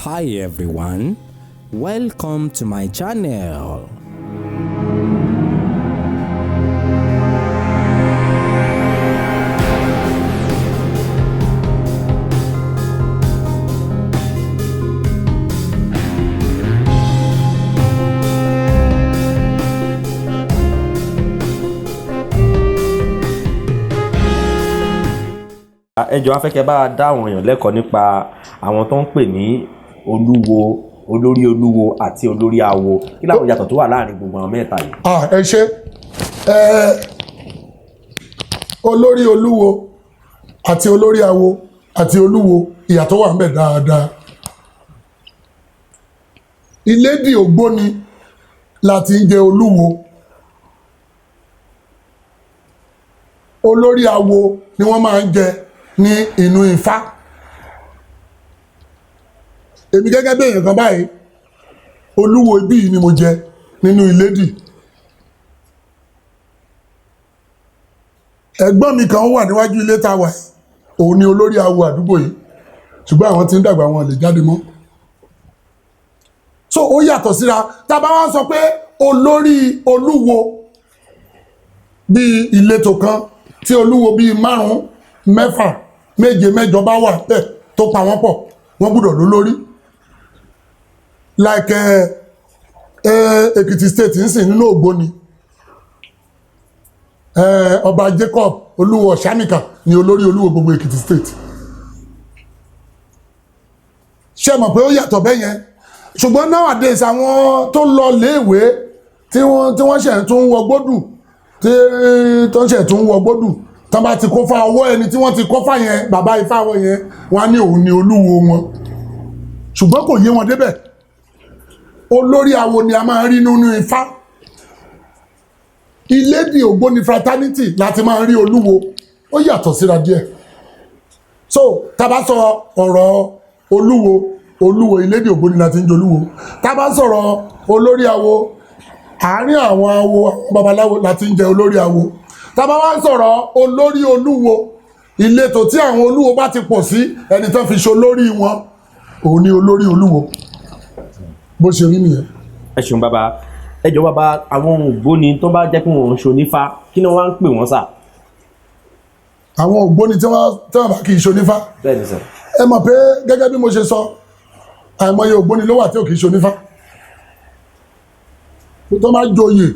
Hi everyone, welcome to my channel. Ẹ jọ̀ọ́ a fẹ́ kẹ́ bá dá àwọn èèyàn lẹ́kọ̀ọ́ nípa àwọn tó ń pè ní olúwo, olórí olúwo àti olórí awo. Kí làwọn ìyàtọ̀ tó wà láàrin gbogbo àwọn mẹ́ta yìí? Ẹ ṣé olórí olúwo àti olórí awo àti olúwo ìyàtọ̀ wà ń bẹ dáadáa. Ìlédì ògbóni láti ń jẹ olúwo. Olórí awo ni wọ́n máa ń jẹ ní inú Ifá. Èmi gẹ́gẹ́ bí èèyàn kan báyìí, olúwo ibí yìí ni mo jẹ nínú Ìlédì. Ẹ̀gbọ́n mi kan wà níwájú ilé tá a wà yìí, òun ni olórí awo àdúgbò yìí, ṣùgbọ́n àwọn tí ń dàgbà wọn lè jáde mọ́. So ó yàtọ̀ síra. Tá a bá wá sọ pé olórí olúwo bíi ìletò kan tí olúwo bíi 5, 6, 7, 8 bá wà bẹ́ẹ̀ tó pa wọ́n pọ̀, wọ́n gbọ́dọ̀ lólórí. Like Èkìtì state ń sìn nínú Ògbóni, ọba Jacob olúwo Ọ̀ṣáníkà ni olórí olúwo gbogbo Èkìtì state. Ṣé mọ̀ pé ó yàtọ̀ bẹ́ẹ̀ yẹn? Ṣùgbọ́n nowadays àwọn tó lọ léèwé tí wọ́n ṣẹ̀ tún wọ gbódù tó ń ṣẹ̀ tún wọ gbódù tán bá ti kó fá ọwọ́ ẹni tí wọ́n ti kó fá yẹn, bàbá Ifá wọn yẹn, wọ́n á ní òun ni olúwo wọn. Ṣùgbọ́n kò yé wọn débẹ̀. Olórí awo ni a máa ń rí nínú Ifá. Ìlédì Ògbóni fraternity láti máa ń rí olúwo. Ó yàtọ̀ síra díẹ̀. So tá bá sọ ọ̀rọ̀ olúwo Ìlédì Ògbóni láti ń jẹ olúwo. Tá bá sọ̀rọ̀ olórí awo, àárín àwọn awo babaláwo láti ń jẹ olórí awo. Tá bá wá sọ̀rọ̀ olórí olúwo, ìletò tí àwọn olúwo bá ti pọ̀ sí, ẹni tán fi ṣe olórí wọn, òun ni olórí olúwo. Bó ṣe rí nìyẹn. Ẹ ṣeun bàbá. Ẹ jọ̀ọ́ bàbá, àwọn ògbóni tó bá jẹ́ pé wọ́n ń ṣonífá, kí ni wọ́n ń pè wọ́n sà? Àwọn ògbóni tí wọ́n bá kì í ṣonífá. Bẹ́ẹ̀ni sà. Ẹ mọ̀ pé gẹ́gẹ́ bí mo ṣe sọ, àìmọye ògbóni ló wà tí ò kì í ṣonífá. Tó máa joyè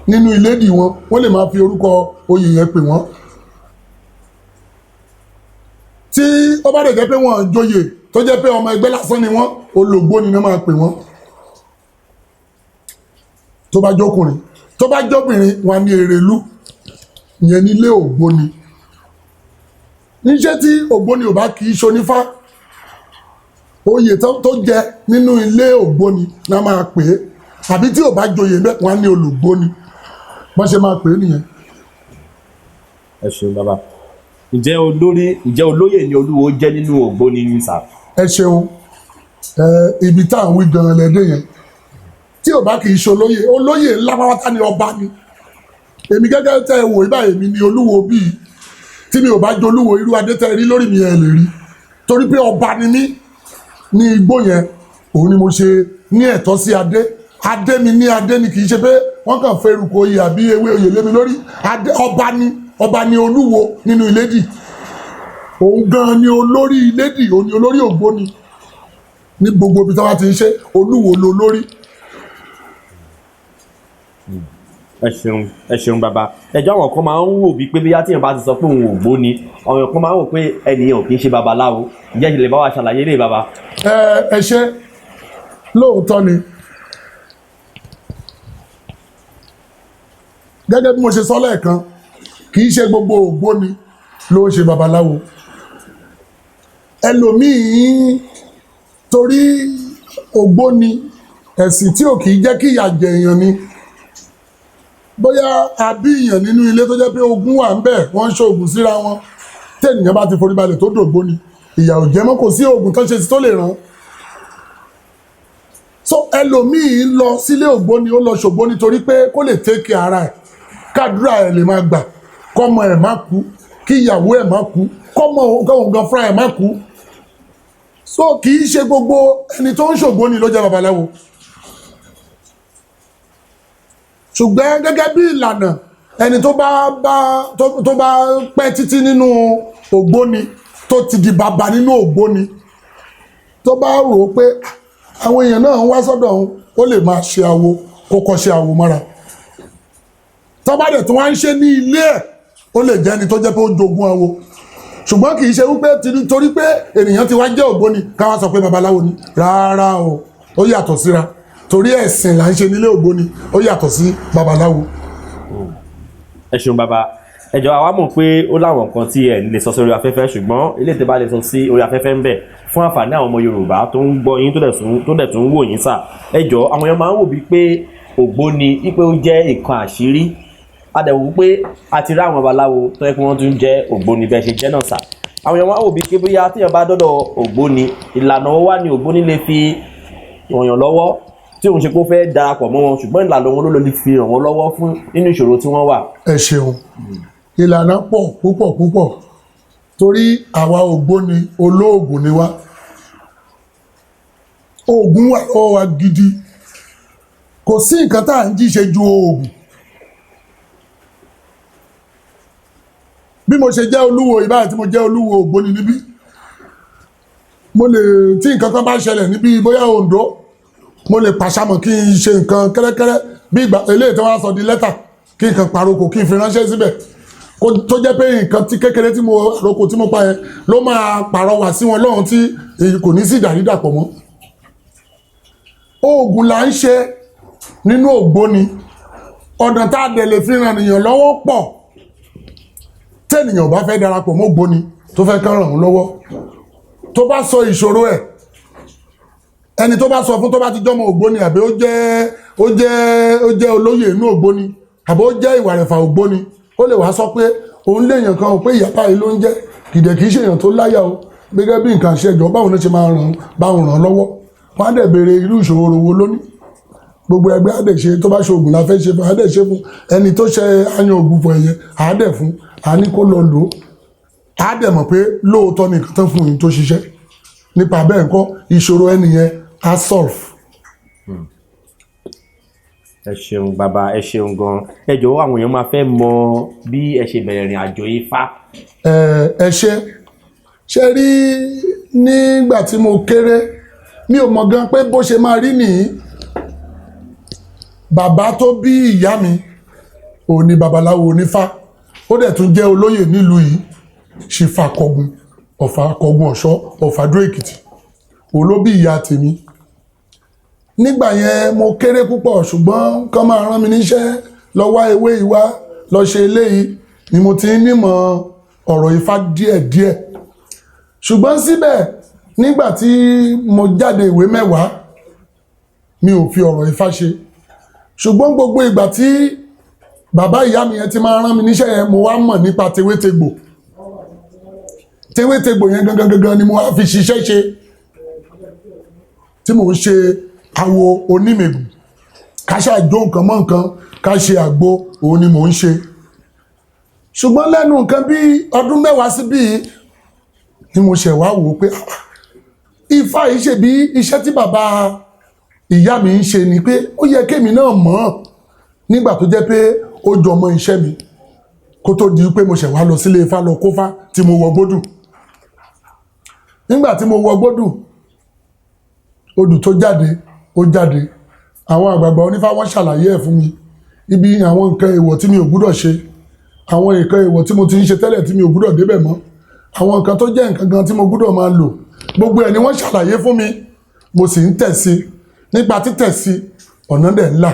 nínú Ìlédì wọn, wọ́n lè máa fi orúkọ oyè yẹn pè wọ́n. Tí ó bá dẹ̀ jẹ́ pé wọ́n joyè tó jẹ́ pé ọmọ ẹgbẹ́ lásán ni wọ́n, ológbóni náà máa pè wọ́n. Tó bá jókùnrin, tó bá jóbìnrin, wọn ní èrèlú, ìyẹn nílé ògbóni. Níṣẹ́ tí ògbóni ò bá kì í ṣonífá, oyè tó jẹ nínú ilé ògbóni náà máa pè é. Àbí tí ò bá joyè bẹ́ẹ̀, wọn ní olùgbóni. Wọ́n ṣe máa pè é nìyẹn. Ẹ ṣeun bàbá. Ǹjẹ́ olóyè ni olúwo jẹ́ nínú Ògbóni ní sà? Ẹ ṣeun. Ibi tá à ń wí gan-an lẹ́dẹ̀ yẹn. Tí ò bá kì í ṣe olóyè ńlá pátá ni ọba ni. Èmi gẹ́gẹ́ tẹ́ ẹ wò ibà èmi ni olúwo bíi. Tí mi ò bá jolúwo, irú adé tẹ́ ẹ rí lórí mi ẹ lè rí. Torí pé ọba ni mí ní igbó yẹn, òun ni mo ṣe ní ẹ̀tọ́ sí adé. Adé mi ní adé ni, kì í ṣe pé wọ́n kàn fẹ́ eruku oyè àbí ewé oyè lé mi lórí. Ọba ni olúwo nínú Ìlédì. Òun gan ni olórí Ìlédì, òun ni olórí Ògbóni. Ní gbogbo ibi tí wọ́n ti ń ṣe, olúwo lo lórí. Ẹ ṣeun bàbá. Ẹjọ́ àwọn kan máa ń wò bí pé bíyá tí èèyàn bá ti sọ pé òun Ògbóni, àwọn kan máa ń wò pé ẹnìyàn kì í ṣe babaláwo. Ǹjẹ́ ìṣẹ̀lẹ̀ bá wa ṣàlàyé lè bàbá? Ẹ ṣe lóòótọ́ ni. Gẹ́gẹ́ bí mo ṣe sọ lẹ́ẹ̀kan, kì í ṣe gbogbo ògbóni ló ń ṣe babaláwo. Ẹlòmíì torí ògbóni ẹ̀sìn tí ò kì í jẹ́ kí ìyà jẹ èèyàn ni. Bóyá a bí èèyàn nínú ilé tó jẹ́ pé ogun wà ń bẹ̀, wọ́n ń ṣoògùn síra wọn. Tí ènìyàn bá ti forí balẹ̀ tó dògbóni, ìyà ò jẹ mọ́, kò sí oògùn tó ṣe sí tó lè ràn. So ẹlòmíì lọ sílé ògbóni, ó lọ ṣògbóni torí pé kó lè take ara ẹ̀, kádùrà ẹ̀ lè máa gbà, kọ́mọ ẹ̀ má kú, kí ìyàwó ẹ̀ má kú, kọ́mọ gan fúnra ẹ̀ má kú. so kì í ṣe gbogbo ẹni tó ń ṣògbóni ló jẹ́ babaláwo ṣùgbọ́n gẹ́gẹ́ bí ìlànà ẹni tó bá pẹ́ títí nínú ògbóni tó ti di bàbá nínú ògbóni tó bá rò ó pé àwọn èèyàn náà ń wá sọ́dọ̀ òun ó lè máa ṣe awo kó kọ́ ṣe awo mọ́ra tó bá dẹ̀ tó wá ń ṣe ní ilé ẹ̀ ó lè jẹ́ ẹni tó jẹ́ pé ó jogún awo ṣùgbọ́n kì í ṣe wípé torí pé ènìyàn ti wá jẹ́ ògbóni káwá sọ pé babaláwo ni rárá o ó yàtọ̀ síra torí ẹ̀sìn là ń ṣe nílé ògbóni ó yàtọ̀ sí babaláwo. ẹ ṣeun bàbá ẹ jọ̀ọ́ àwa mọ̀ pé ó láwọn nǹkan tí ẹ lè sọ sórí afẹ́fẹ́ ṣùgbọ́n ilé ìtẹ́ bá lè sọ sí orí afẹ́fẹ́ ń bẹ̀ fún àǹfààní àwọn ọmọ Yorùbá tó ń gbọ́ yín tó dẹ̀ tún ń wò yín sà ẹ jọ̀ọ́ àwọn èèyàn máa ń wò bíi pé ògbóni wípé ó jẹ́ nǹkan àṣírí adẹ̀wò pé a ti rí àwọn babaláwo tó yẹ kí wọ́n tún jẹ́ ògbóni bẹ́ẹ̀ ṣe jẹ́ náà sà àwọn èèyàn máa ń wò bíi pé bóyá tíyàn bá dọ́dọ̀ ògbóni ìlànà wá ní ògbóni lè fi ràn yàn lọ́wọ́ tí òun ṣe kó fẹ́ darapọ̀ mọ́ wọn ṣùgbọ́n ìlànà wọn ló lè fi ràn wọ́n lọ́wọ́ fún nínú ìṣòro tí wọ́n wà. ẹ ṣeun ìlànà pọ̀ púpọ̀ torí àwa ògbóni olóògùn ni wá oògùn wà lọ́wọ́ wa gidi kò sí nǹkan tá à ń jíṣe ju oògùn bí mo ṣe jẹ́ olúwo ìbáyìí tí mo jẹ́ olúwo ògbóni níbí mo lè tí nǹkan kan bá ṣẹlẹ̀ níbí bóyá Oǹdó mo lè pàṣàmọ̀ kí n ṣe nǹkan kẹ́rẹ́kẹ́rẹ́ bí ìgbà eléyìí tí wọ́n á sọ di lẹ́tà kí nǹkan paroko kí n fi ránṣẹ́ síbẹ̀ tó jẹ́ pé nǹkan tí kékeré tí mo roko tí mo pa yẹn ló máa pàrọwà sí wọn lọ́hùn tí kò ní sí ìdàrídàpọ̀ mọ́. oògùn là ń ṣe nínú ògbóni ọ̀nà tá a dẹ̀ lè fi ràn ènìyàn lọ́wọ́ pọ̀ tẹ́nìyàn bá fẹ́ darapọ̀ mọ́ ògbóni tó fẹ́ kán ràn án lọ́wọ́ tó bá sọ ìṣòro ẹ̀ ẹni tó bá sọ fún tó bá ti jọmọ ògbóni àbí ó jẹ́ olóyè inú ògbóni àbí ó jẹ́ ìwàrẹ̀fà ògbóni ó lè wá sọ pé òun léèyàn kan ò pé ìyàpá yìí ló ń jẹ́ kìdẹ̀ kìí ṣe èèyàn tó láyà o gẹ́gẹ́ bí nǹkan ṣẹjọ báwọn ló ṣe máa báwọn ràn lọ́wọ́ wọ́n á dẹ̀ béèrè irú ìṣòro wo lóní gbogbo ẹgbẹ́ á dẹ̀ ṣe tó bá ṣe ògùn la fẹ́ ṣe fún á dẹ̀ ṣe fún ẹni tó ṣe ayan ògùn fún ẹ̀yẹ á dẹ̀ fún á ní kó lọ lò ó á dẹ̀ mọ̀ pé lóòótọ́ ni nǹkan tán fún yín tó ṣiṣẹ́ nípa bẹ́ẹ̀ ńkọ́ ìṣòro ẹnìyẹn á solve. ẹ ṣeun bàbá ẹ ṣeun gan ẹ jọ̀wọ́ àwọn èèyàn máa fẹ́ mọ bí ẹ ṣe bẹ̀rẹ̀ ìrìn àjò Ifá. ẹ ṣe rí nígbà tí mo kéré mi ò mọ̀ gan pé bó ṣe máa rí nìyí bàbá tó bí ìyá mi òun ni babaláwo onífá ó dẹ̀ tún jẹ́ olóyè nílùú yìí Ṣífàkọ̀gùn Ọ̀fàkọ̀gùn Ọ̀ṣọ́ Ọ̀fàdó Èkìtì òun ló bí ìyá tèmi nígbà yẹn mo kéré púpọ̀ ṣùgbọ́n kán máa rán mi níṣẹ́ lọ wá ewé ìwá lọ ṣe eléyìí ni mo ti ń nímọ̀ ọ̀rọ̀ Ifá díẹ̀díẹ̀ ṣùgbọ́n síbẹ̀ nígbà tí mo jáde ìwé mẹ́wàá mi ò fi ọ̀rọ̀ Ifá ṣe ṣùgbọ́n gbogbo ìgbà tí bàbá ìyá mi yẹn ti máa rán mi níṣẹ́ yẹn mo wá mọ̀ nípa tewétegbò yẹn gangan ni mo wá fi ṣiṣẹ́ ṣe tí mo ń ṣe awo onímẹ̀gùn ká ṣàjọ nǹkan mọ́ nǹkan ká ṣe àgbo òun ni mò ń ṣe ṣùgbọ́n lẹ́nu nǹkan bí ọdún mẹ́wàá síbí ni mo ṣẹ̀ wá wò ó pé Ifá yìí ṣe bí iṣẹ́ tí bàbá ìyá mi ń ṣe ni pé ó yẹ kémi náà mọ̀ ọ́ nígbà tó jẹ́ pé ó jọ mọ́ iṣẹ́ mi kó tó di pé mo ṣẹ̀ wá lọ sílé Ifá lọ kófá tí mo wọ gbódù nígbà tí mo wọ gbódù odù tó jáde ó jáde àwọn àgbààgbà onífá wọ́n ṣàlàyé ẹ̀ fún mi ibi àwọn nǹkan èèwọ̀ tí mi ò gbúdọ̀ ṣe àwọn nǹkan èèwọ̀ tí mo ti ń ṣe tẹ́lẹ̀ tí mi ò gbúdọ̀ débẹ̀ mọ́ àwọn nǹkan tó jẹ́ nǹkan gan tí mo gbúdọ̀ máa lò gbogbo ẹ̀ ni wọ́n ṣàlàyé fún mi mo sì ń tẹ̀sí nípa títẹ̀sí ọ̀nà dẹ̀ ńlá